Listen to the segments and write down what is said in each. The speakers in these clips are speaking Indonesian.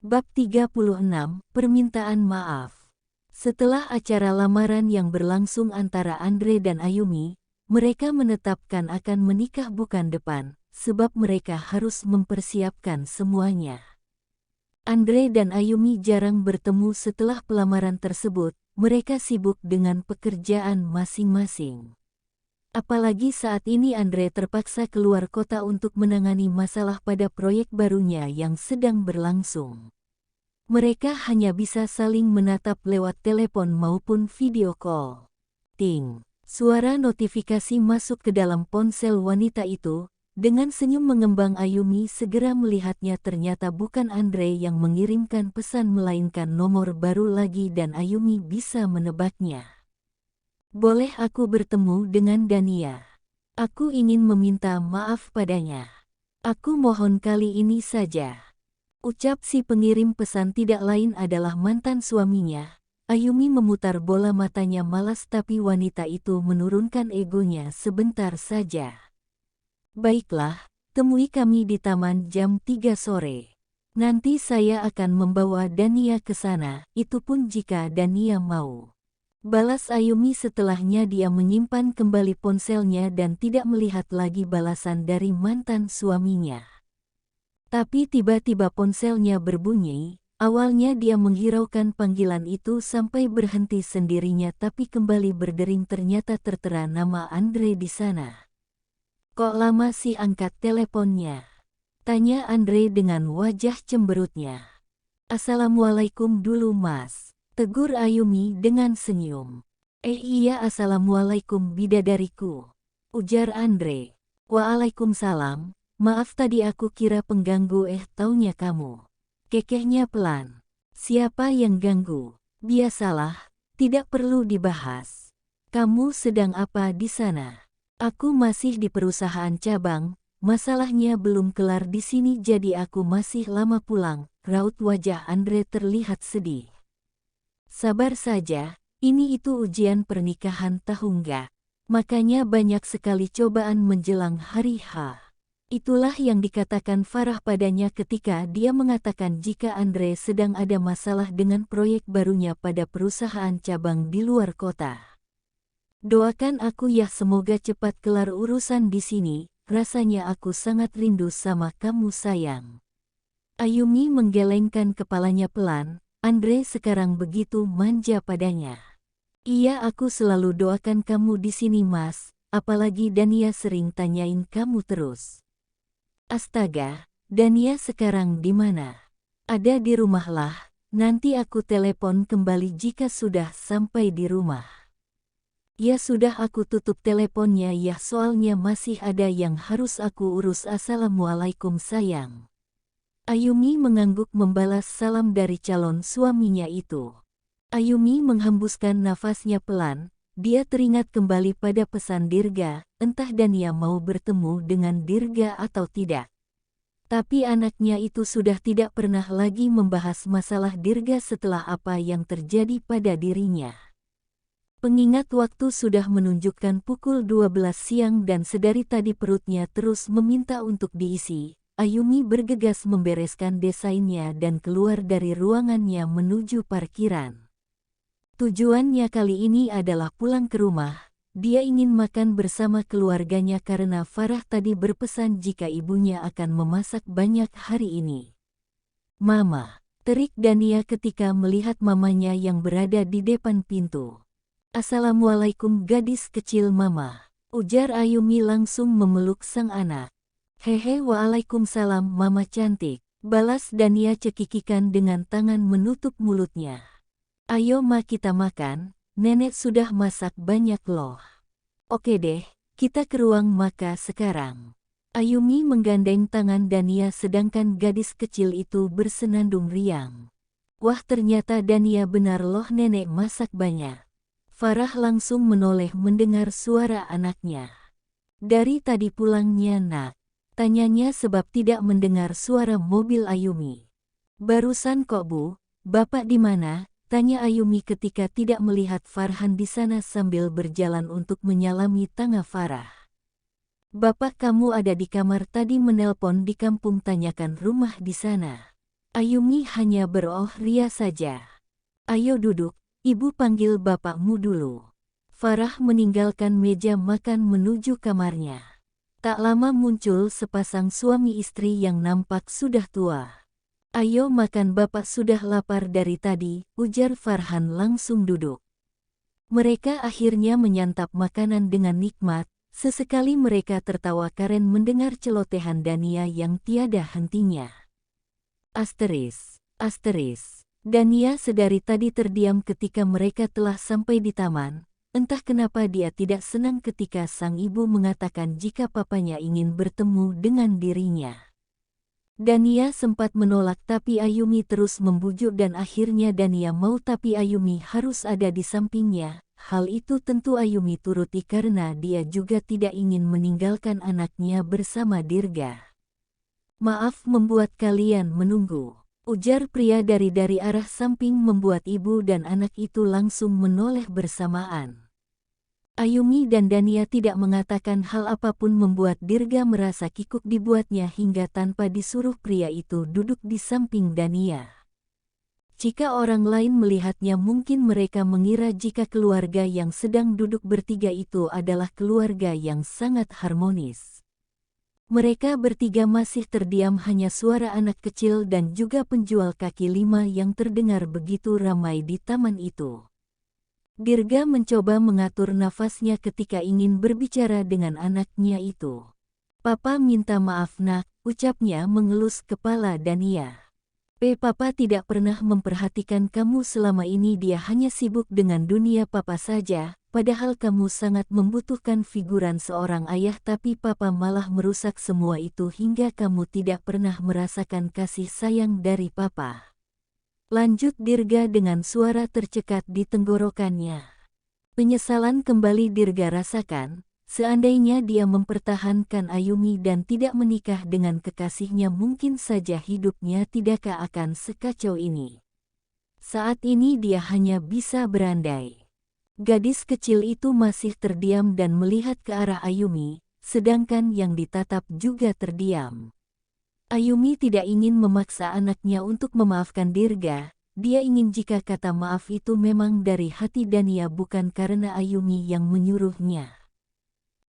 Bab 36, Permintaan Maaf. Setelah acara lamaran yang berlangsung antara Andre dan Ayumi, mereka menetapkan akan menikah bukan depan, sebab mereka harus mempersiapkan semuanya. Andre dan Ayumi jarang bertemu setelah pelamaran tersebut, mereka sibuk dengan pekerjaan masing-masing. Apalagi saat ini Andre terpaksa keluar kota untuk menangani masalah pada proyek barunya yang sedang berlangsung. Mereka hanya bisa saling menatap lewat telepon maupun video call. Ting, suara notifikasi masuk ke dalam ponsel wanita itu. Dengan senyum mengembang Ayumi segera melihatnya, ternyata bukan Andre yang mengirimkan pesan melainkan nomor baru lagi dan Ayumi bisa menebaknya. Boleh aku bertemu dengan Dania? Aku ingin meminta maaf padanya. Aku mohon kali ini saja. Ucap si pengirim pesan tidak lain adalah mantan suaminya. Ayumi memutar bola matanya malas, tapi wanita itu menurunkan egonya sebentar saja. Baiklah, temui kami di taman jam 3 sore. Nanti saya akan membawa Dania ke sana, itu pun jika Dania mau. Balas Ayumi. Setelahnya dia menyimpan kembali ponselnya dan tidak melihat lagi balasan dari mantan suaminya. Tapi tiba-tiba ponselnya berbunyi. Awalnya dia menghiraukan panggilan itu sampai berhenti sendirinya, tapi kembali berdering, ternyata tertera nama Andre di sana. Kok lama sih angkat teleponnya? Tanya Andre dengan wajah cemberutnya. Assalamualaikum dulu mas, tegur Ayumi dengan senyum. Iya, assalamualaikum bidadariku, ujar Andre. Waalaikumsalam, maaf tadi aku kira pengganggu, taunya kamu. Kekehnya pelan. Siapa yang ganggu? Biasalah, tidak perlu dibahas. Kamu sedang apa di sana? Aku masih di perusahaan cabang, masalahnya belum kelar di sini jadi aku masih lama pulang. Raut wajah Andre terlihat sedih. Sabar saja, ini itu ujian pernikahan tahu nggak? Makanya banyak sekali cobaan menjelang hari H. Itulah yang dikatakan Farah padanya ketika dia mengatakan jika Andre sedang ada masalah dengan proyek barunya pada perusahaan cabang di luar kota. Doakan aku ya, semoga cepat kelar urusan di sini, rasanya aku sangat rindu sama kamu sayang. Ayumi menggelengkan kepalanya pelan. Andre sekarang begitu manja padanya. Iya, aku selalu doakan kamu di sini mas, apalagi Dania sering tanyain kamu terus. Astaga, Dania sekarang di mana? Ada di rumah lah, nanti aku telepon kembali jika sudah sampai di rumah. Ya sudah, aku tutup teleponnya ya, soalnya masih ada yang harus aku urus. Assalamualaikum sayang. Ayumi mengangguk membalas salam dari calon suaminya itu. Ayumi menghembuskan nafasnya pelan, dia teringat kembali pada pesan Dirga, entah Dania mau bertemu dengan Dirga atau tidak. Tapi anaknya itu sudah tidak pernah lagi membahas masalah Dirga setelah apa yang terjadi pada dirinya. Pengingat waktu sudah menunjukkan pukul 12 siang dan sedari tadi perutnya terus meminta untuk diisi. Ayumi bergegas membereskan desainnya dan keluar dari ruangannya menuju parkiran. Tujuannya kali ini adalah pulang ke rumah. Dia ingin makan bersama keluarganya karena Farah tadi berpesan jika ibunya akan memasak banyak hari ini. Mama, terik Dania ketika melihat mamanya yang berada di depan pintu. Assalamualaikum gadis kecil mama, ujar Ayumi langsung memeluk sang anak. Hehe, waalaikumsalam mama cantik, balas Dania cekikikan dengan tangan menutup mulutnya. Ayo ma, kita makan, nenek sudah masak banyak loh. Oke deh, kita ke ruang makan sekarang. Ayumi menggandeng tangan Dania sedangkan gadis kecil itu bersenandung riang. Wah, ternyata Dania benar loh, nenek masak banyak. Farah langsung menoleh mendengar suara anaknya. Dari tadi pulangnya nak? Tanyanya sebab tidak mendengar suara mobil Ayumi. Barusan kok bu, bapak di mana? Tanya Ayumi ketika tidak melihat Farhan di sana sambil berjalan untuk menyalami tangan Farah. Bapak kamu ada di kamar tadi menelpon di kampung, tanyakan rumah di sana. Ayumi hanya beroh ria saja. Ayo duduk, ibu panggil bapakmu dulu. Farah meninggalkan meja makan menuju kamarnya. Tak lama muncul sepasang suami istri yang nampak sudah tua. Ayo makan, bapak sudah lapar dari tadi, ujar Farhan langsung duduk. Mereka akhirnya menyantap makanan dengan nikmat, sesekali mereka tertawa karen mendengar celotehan Dania yang tiada hentinya. Asteris. Dania sedari tadi terdiam ketika mereka telah sampai di taman. Entah kenapa dia tidak senang ketika sang ibu mengatakan jika papanya ingin bertemu dengan dirinya. Dania sempat menolak tapi Ayumi terus membujuk dan akhirnya Dania mau tapi Ayumi harus ada di sampingnya. Hal itu tentu Ayumi turuti karena dia juga tidak ingin meninggalkan anaknya bersama Dirga. Maaf membuat kalian menunggu, ujar pria dari arah samping membuat ibu dan anak itu langsung menoleh bersamaan. Ayumi dan Dania tidak mengatakan hal apapun membuat Dirga merasa kikuk dibuatnya hingga tanpa disuruh pria itu duduk di samping Dania. Jika orang lain melihatnya mungkin mereka mengira jika keluarga yang sedang duduk bertiga itu adalah keluarga yang sangat harmonis. Mereka bertiga masih terdiam, hanya suara anak kecil dan juga penjual kaki lima yang terdengar begitu ramai di taman itu. Dirga mencoba mengatur nafasnya ketika ingin berbicara dengan anaknya itu. Papa minta maaf nak, ucapnya mengelus kepala Dania. Papa tidak pernah memperhatikan kamu selama ini, dia hanya sibuk dengan dunia papa saja, padahal kamu sangat membutuhkan figuran seorang ayah tapi papa malah merusak semua itu hingga kamu tidak pernah merasakan kasih sayang dari papa. Lanjut Dirga dengan suara tercekat di tenggorokannya. Penyesalan kembali Dirga rasakan, seandainya dia mempertahankan Ayumi dan tidak menikah dengan kekasihnya mungkin saja hidupnya tidak akan sekacau ini. Saat ini dia hanya bisa berandai. Gadis kecil itu masih terdiam dan melihat ke arah Ayumi, sedangkan yang ditatap juga terdiam. Ayumi tidak ingin memaksa anaknya untuk memaafkan Dirga, dia ingin jika kata maaf itu memang dari hati Dania bukan karena Ayumi yang menyuruhnya.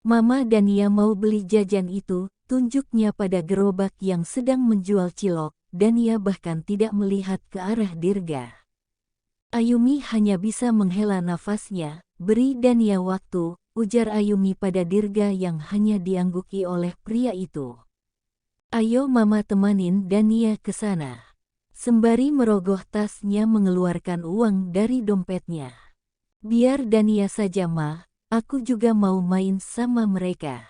Mama, Dania mau beli jajan itu, tunjuknya pada gerobak yang sedang menjual cilok, Dania bahkan tidak melihat ke arah Dirga. Ayumi hanya bisa menghela nafasnya, beri Dania waktu, ujar Ayumi pada Dirga yang hanya diangguki oleh pria itu. Ayo mama temanin Dania ke sana. Sembari merogoh tasnya mengeluarkan uang dari dompetnya. Biar Dania saja ma, aku juga mau main sama mereka.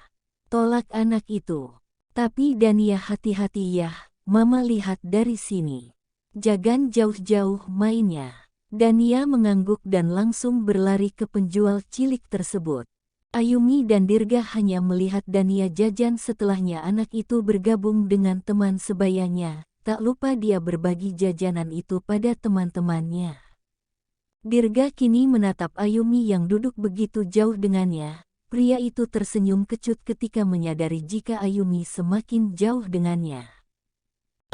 Tolak anak itu. Tapi Dania hati-hati ya, mama lihat dari sini. Jangan jauh-jauh mainnya. Dania mengangguk dan langsung berlari ke penjual cilik tersebut. Ayumi dan Dirga hanya melihat Dania jajan, setelahnya anak itu bergabung dengan teman sebayanya, tak lupa dia berbagi jajanan itu pada teman-temannya. Dirga kini menatap Ayumi yang duduk begitu jauh dengannya, pria itu tersenyum kecut ketika menyadari jika Ayumi semakin jauh dengannya.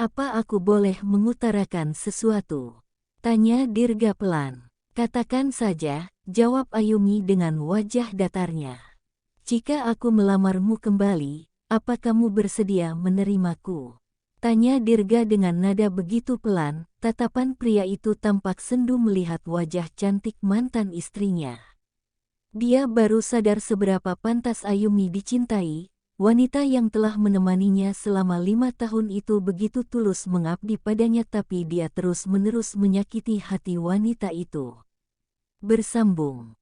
Apa aku boleh mengutarakan sesuatu? Tanya Dirga pelan. Katakan saja, jawab Ayumi dengan wajah datarnya. Jika aku melamarmu kembali, apa kamu bersedia menerimaku? Tanya Dirga dengan nada begitu pelan, tatapan pria itu tampak sendu melihat wajah cantik mantan istrinya. Dia baru sadar seberapa pantas Ayumi dicintai, wanita yang telah menemaninya selama 5 tahun itu begitu tulus mengabdi padanya tapi dia terus-menerus menyakiti hati wanita itu. Bersambung.